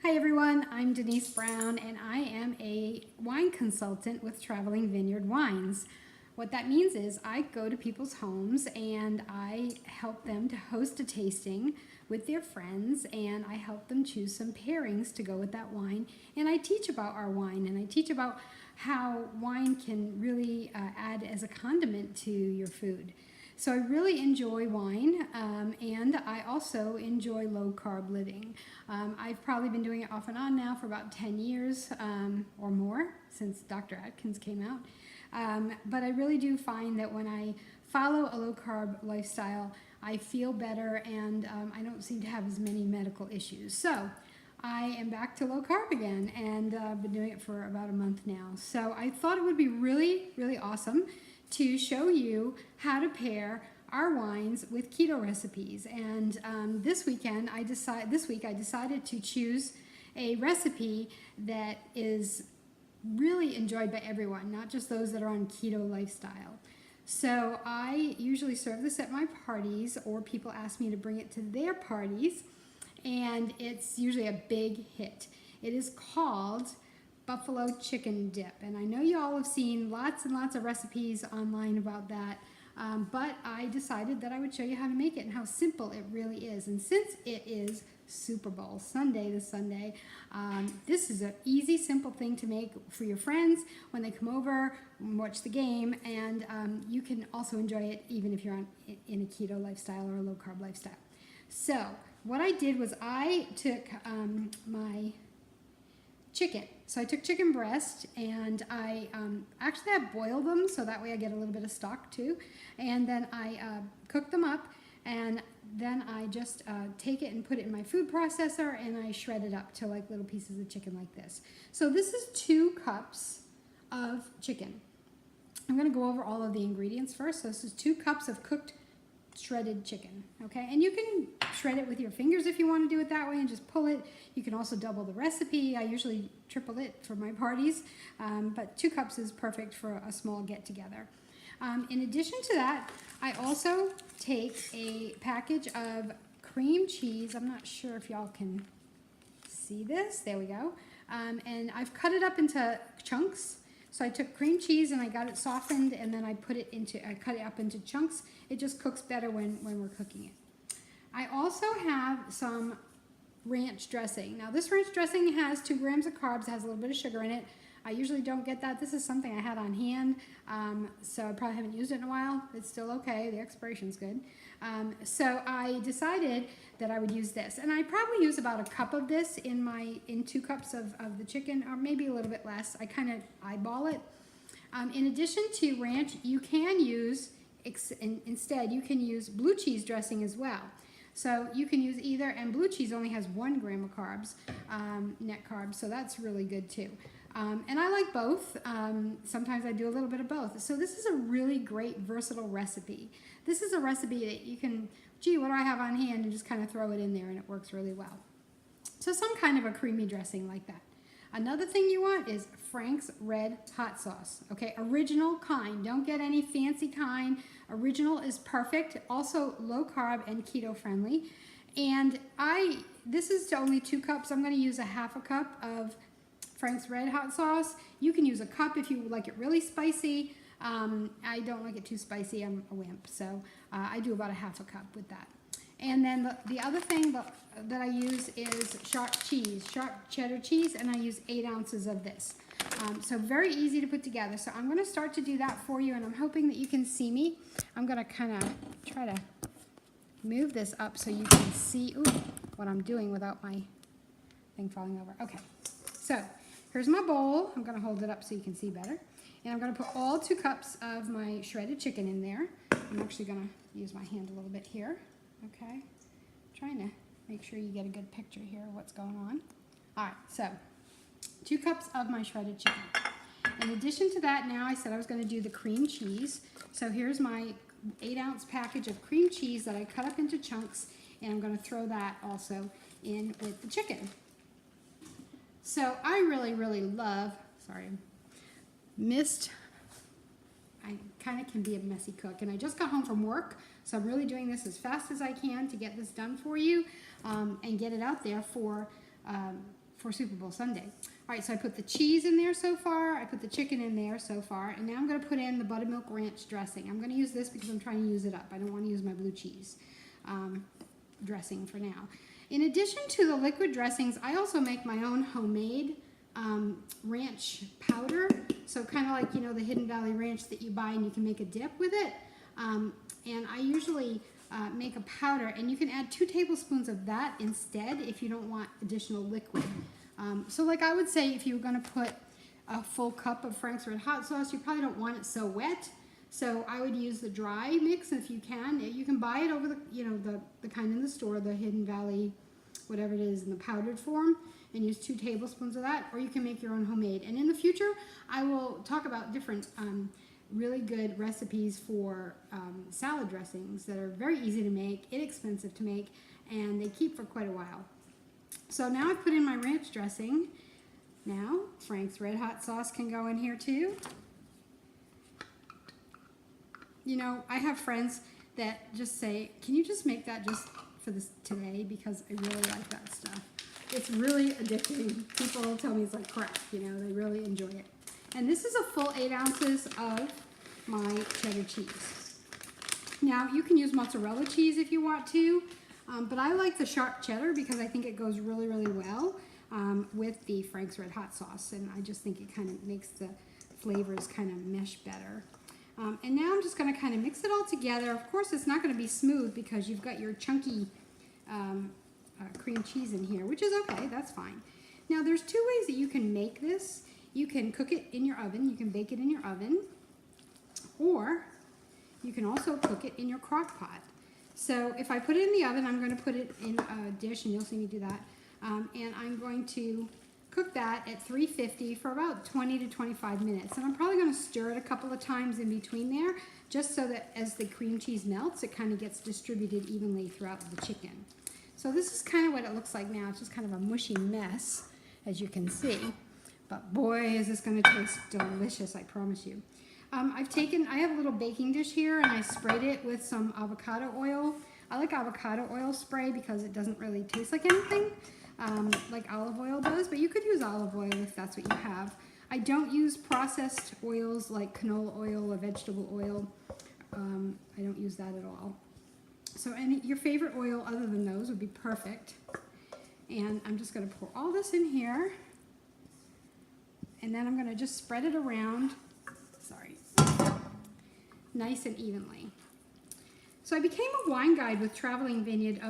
Hi everyone, I'm Denise Brown and I am a wine consultant with Traveling Vineyard Wines. What that means is I go to people's homes and I help them to host a tasting with their friends, and I help them choose some pairings to go with that wine, and I teach about our wine, and I teach about how wine can really add as a condiment to your food. So I really enjoy wine, and I also enjoy low-carb living. I've probably been doing it off and on now for about 10 years or more, since Dr. Atkins came out. But I really do find that when I follow a low-carb lifestyle, I feel better, and I don't seem to have as many medical issues. So I am back to low-carb again, and I've been doing it for about a month now. So I thought it would be really, really awesome to show you how to pair our wines with keto recipes. And this week I decided to choose a recipe that is really enjoyed by everyone, not just those that are on keto lifestyle. So I usually serve this at my parties, or people ask me to bring it to their parties, and it's usually a big hit. It is called buffalo chicken dip, and I know you all have seen lots and lots of recipes online about that, but I decided that I would show you how to make it and how simple it really is. And since it is Super Bowl Sunday this Sunday, this is an easy, simple thing to make for your friends when they come over and watch the game, and you can also enjoy it even if you're in a keto lifestyle or a low-carb lifestyle. So what I did was I took my chicken. So I took chicken breast, and I actually boiled them so that way I get a little bit of stock too, and then I cooked them up, and then I just take it and put it in my food processor, and I shred it up to like little pieces of chicken like this. So this is 2 cups of chicken. I'm going to go over all of the ingredients first. So this is 2 cups of cooked shredded chicken, okay? And you can shred it with your fingers if you want to do it that way and just pull it. You can also double the recipe. I usually triple it for my parties, but 2 cups is perfect for a small get-together. In addition to that, I also take a package of cream cheese. I'm not sure if y'all can see this. There we go. And I've cut it up into chunks. So I took cream cheese and I got it softened, and then I cut it up into chunks. It just cooks better when we're cooking it. I also have some ranch dressing. Now this ranch dressing has 2 grams of carbs, has a little bit of sugar in it. I usually don't get that. This is something I had on hand, so I probably haven't used it in a while. It's still okay. The expiration's good. So I decided that I would use this, and I probably use about 1 cup of this in 2 cups of the chicken, or maybe a little bit less. I kind of eyeball it. In addition to ranch, you can use instead you can use blue cheese dressing as well. So you can use either, and blue cheese only has 1 gram of carbs, net carbs, so that's really good too. And I like both. Sometimes I do a little bit of both. So this is a really great versatile recipe. This is a recipe that you can, gee, what do I have on hand, and just kind of throw it in there, and it works really well. So some kind of a creamy dressing like that. Another thing you want is Frank's Red Hot Sauce. Okay, original kind. Don't get any fancy kind. Original is perfect. Also low carb and keto friendly. And this is only 2 cups. I'm going to use a 1/2 cup of Frank's Red Hot Sauce. You can use a cup if you like it really spicy. I don't like it too spicy. I'm a wimp, so I do about a 1/2 cup with that. And then the other thing that I use is sharp cheddar cheese, and I use 8 ounces of this. So very easy to put together. So I'm going to start to do that for you, and I'm hoping that you can see me. I'm going to kind of try to move this up so you can see what I'm doing without my thing falling over. Okay, so here's my bowl. I'm going to hold it up so you can see better. And I'm going to put all 2 cups of my shredded chicken in there. I'm actually going to use my hand a little bit here. Okay, trying to make sure you get a good picture here of what's going on. All right, so 2 cups of my shredded chicken. In addition to that, now I said I was going to do the cream cheese. So here's my 8-ounce package of cream cheese that I cut up into chunks, and I'm going to throw that also in with the chicken. So I really, really love, I kind of can be a messy cook, and I just got home from work, so I'm really doing this as fast as I can to get this done for you and get it out there for for Super Bowl Sunday. All right, so I put the cheese in there so far. I put the chicken in there so far. And now I'm going to put in the buttermilk ranch dressing. I'm going to use this because I'm trying to use it up. I don't want to use my blue cheese dressing for now. In addition to the liquid dressings, I also make my own homemade ranch powder. So kind of like, you know, the Hidden Valley Ranch that you buy and you can make a dip with it. And I usually make a powder, and you can add 2 tablespoons of that instead if you don't want additional liquid. So like I would say, if you were going to put a full cup of Frank's Red Hot sauce, you probably don't want it so wet. So I would use the dry mix if you can. You can buy it over the, you know, the kind in the store, the Hidden Valley, whatever it is, in the powdered form, and use 2 tablespoons of that, or you can make your own homemade. And in the future, I will talk about different really good recipes for salad dressings that are very easy to make, inexpensive to make, and they keep for quite a while. So now I've put in my ranch dressing. Now Frank's Red Hot sauce can go in here too. You know, I have friends that just say, can you just make that just for this today, because I really like that stuff. It's really addicting. People tell me it's like crack, you know, they really enjoy it. And this is a full 8 ounces of my cheddar cheese. Now, you can use mozzarella cheese if you want to, but I like the sharp cheddar because I think it goes really, really well with the Frank's Red Hot sauce, and I just think it kind of makes the flavors kind of mesh better. And now I'm just going to kind of mix it all together. Of course, it's not going to be smooth because you've got your chunky cream cheese in here, which is okay, that's fine. Now, there's 2 ways that you can make this. You can cook it in your oven, you can bake it in your oven, or you can also cook it in your crock pot. So if I put it in the oven, I'm going to put it in a dish, and you'll see me do that. And I'm going to cook that at 350 for about 20 to 25 minutes. And I'm probably going to stir it a couple of times in between there, just so that as the cream cheese melts, it kind of gets distributed evenly throughout the chicken. So this is kind of what it looks like now. It's just kind of a mushy mess, as you can see. But boy, is this going to taste delicious, I promise you. I have a little baking dish here, and I sprayed it with some avocado oil. I like avocado oil spray because it doesn't really taste like anything, like olive oil does, but you could use olive oil if that's what you have. I don't use processed oils like canola oil or vegetable oil. I don't use that at all. So your favorite oil other than those would be perfect. And I'm just going to pour all this in here. And then I'm going to just spread it around, nice and evenly. So I became a wine guide with Traveling Vineyard,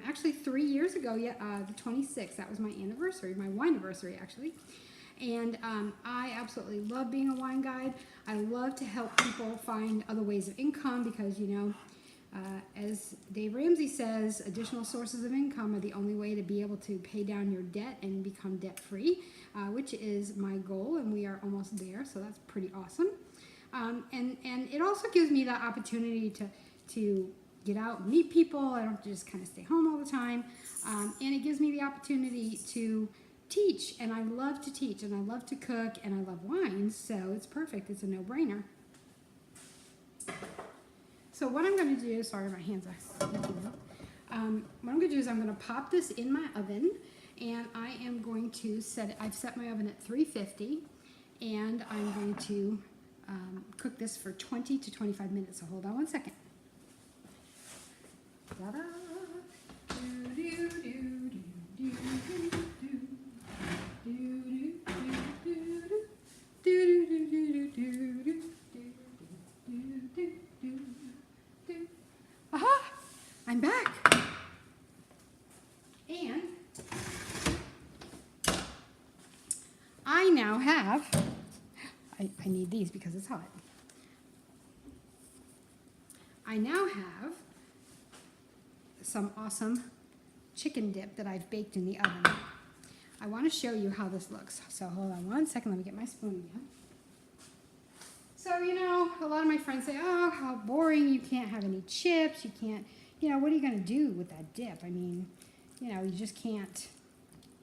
actually 3 years ago, the 26th, that was my anniversary, my wine anniversary actually. And I absolutely love being a wine guide. I love to help people find other ways of income because, you know, as Dave Ramsey says, additional sources of income are the only way to be able to pay down your debt and become debt-free, which is my goal, and we are almost there, so that's pretty awesome. And it also gives me the opportunity to get out and meet people. I don't have to just kind of stay home all the time. And it gives me the opportunity to teach, and I love to teach, and I love to cook, and I love wines, so it's perfect. It's a no-brainer. So what I'm going to do, sorry, my hands are what I'm going to do is I'm going to pop this in my oven, and I am going to I've set my oven at 350, and I'm going to cook this for 20 to 25 minutes, so hold on one second. Ta-da! Aha! I'm back. And I now have, I need these because it's hot. I now have some awesome chicken dip that I've baked in the oven. I want to show you how this looks. So hold on one second, let me get my spoon again. So, you know, a lot of my friends say, oh, how boring, you can't have any chips, you can't, you know, what are you going to do with that dip? I mean, you know, you just can't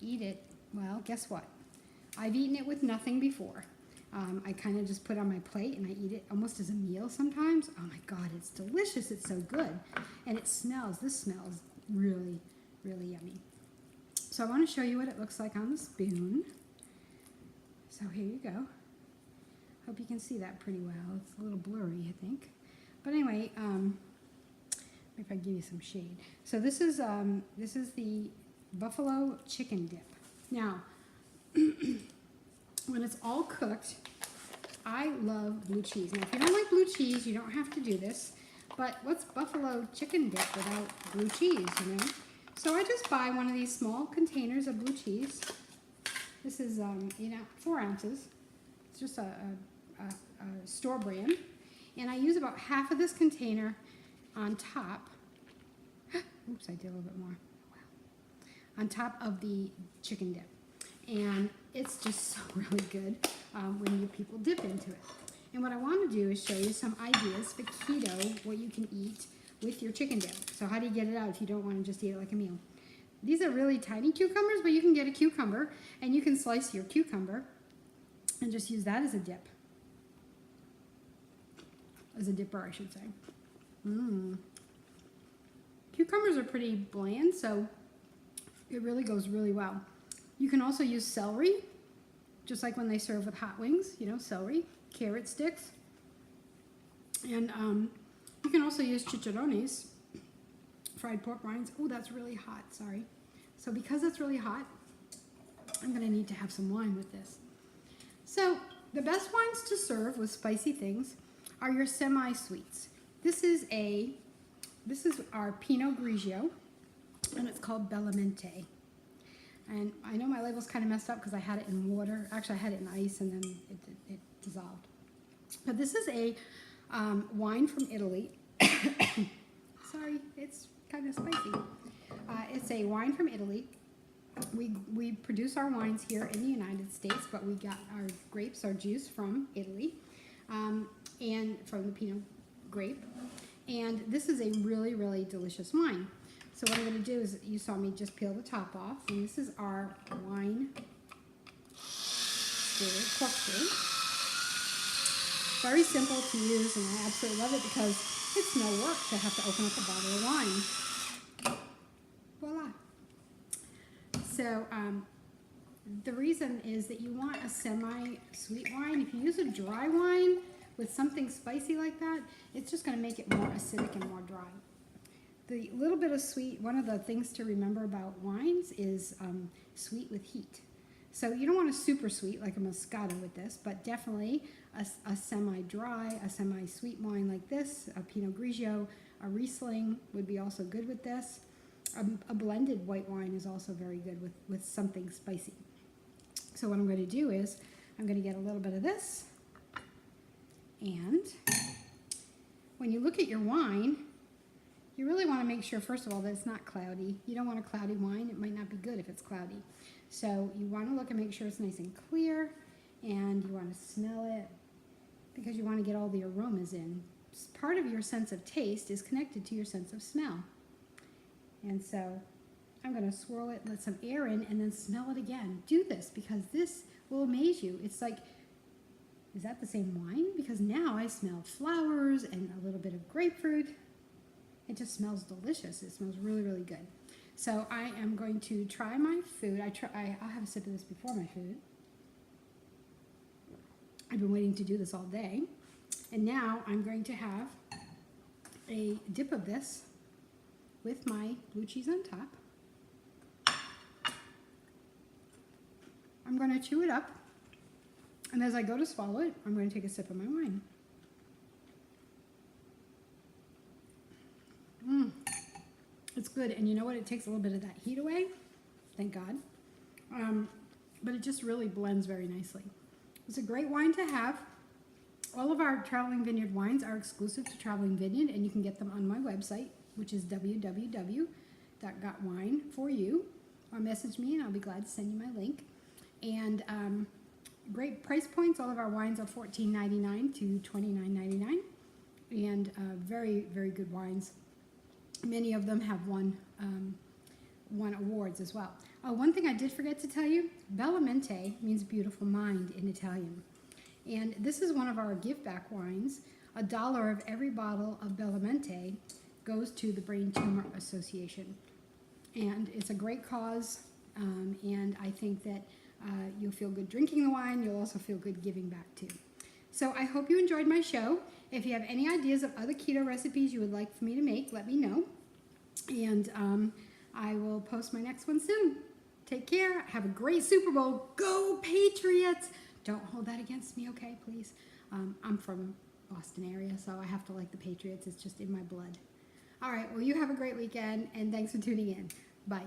eat it. Well, guess what? I've eaten it with nothing before. I kind of just put it on my plate and I eat it almost as a meal sometimes. Oh my God, it's delicious, it's so good. And it smells, this smells really, really yummy. So I want to show you what it looks like on the spoon. So here you go. Hope you can see that pretty well. It's a little blurry, I think. But anyway, if I give you some shade. So this is the buffalo chicken dip. Now, when it's all cooked, I love blue cheese. Now, if you don't like blue cheese, you don't have to do this. But what's buffalo chicken dip without blue cheese, you know? So I just buy one of these small containers of blue cheese. This is, 4 ounces. It's just a store brand. And I use about half of this container on top. Oops, I did a little bit more. Wow. On top of the chicken dip. And it's just so really good when you people dip into it. And what I want to do is show you some ideas for keto, what you can eat with your chicken dip. So how do you get it out if you don't want to just eat it like a meal? These are really tiny cucumbers, but you can get a cucumber and you can slice your cucumber and just use that as a dip. As a dipper, I should say. Cucumbers are pretty bland, so it really goes really well. You can also use celery, just like when they serve with hot wings, you know, celery, carrot sticks. And you can also use chicharrones, fried pork rinds. Oh, that's really hot, sorry. So because it's really hot, I'm gonna need to have some wine with this. So the best wines to serve with spicy things are your semi-sweets. This is our Pinot Grigio, and it's called Bellamente. And I know my label's kind of messed up because I had it in water. Actually, I had it in ice and then it dissolved. But this is a wine from Italy. Sorry, it's kind of spicy. It's a wine from Italy. We produce our wines here in the United States, but we got our grapes, our juice from Italy, and from the Pinot grape. And this is a really, really delicious wine. So what I'm going to do is, you saw me just peel the top off, and this is our wine corkscrew. Very simple to use, and I absolutely love it because it's no work to have to open up a bottle of wine. Voila. So the reason is that you want a semi-sweet wine. If you use a dry wine with something spicy like that, it's just going to make it more acidic and more dry. The little bit of sweet, one of the things to remember about wines is sweet with heat. So you don't want a super sweet like a Moscato with this, but definitely a semi-dry, a semi-sweet wine like this, a Pinot Grigio, a Riesling would be also good with this. A blended white wine is also very good with something spicy. So what I'm going to do is I'm going to get a little bit of this, and when you look at your wine, you really want to make sure, first of all, that it's not cloudy. You don't want a cloudy wine. It might not be good if it's cloudy. So you want to look and make sure it's nice and clear, and you want to smell it because you want to get all the aromas in. Part of your sense of taste is connected to your sense of smell. And so I'm going to swirl it, let some air in, and then smell it again. Do this because this will amaze you. It's like, is that the same wine? Because now I smell flowers and a little bit of grapefruit. It just smells delicious. It smells really, really good. So I am going to try my food. I'll have a sip of this before my food. I've been waiting to do this all day. And now I'm going to have a dip of this with my blue cheese on top. I'm going to chew it up. And as I go to swallow it, I'm going to take a sip of my wine. It's good, and you know what? It takes a little bit of that heat away, thank God. But it just really blends very nicely. It's a great wine to have. All of our Traveling Vineyard wines are exclusive to Traveling Vineyard, and you can get them on my website, which is www.gotwine4u, or message me, and I'll be glad to send you my link. And great price points. All of our wines are $14.99 to $29.99, and very, very good wines. Many of them have won awards as well. One thing I did forget to tell you, Bellamente means beautiful mind in Italian. And this is one of our give back wines. $1 of every bottle of Bellamente goes to the Brain Tumor Association. And it's a great cause. And I think that you'll feel good drinking the wine. You'll also feel good giving back too. So I hope you enjoyed my show. If you have any ideas of other keto recipes you would like for me to make, let me know. And I will post my next one soon. Take care. Have a great Super Bowl. Go Patriots! Don't hold that against me, okay, please? I'm from Boston area, so I have to like the Patriots. It's just in my blood. All right, well, you have a great weekend, and thanks for tuning in. Bye.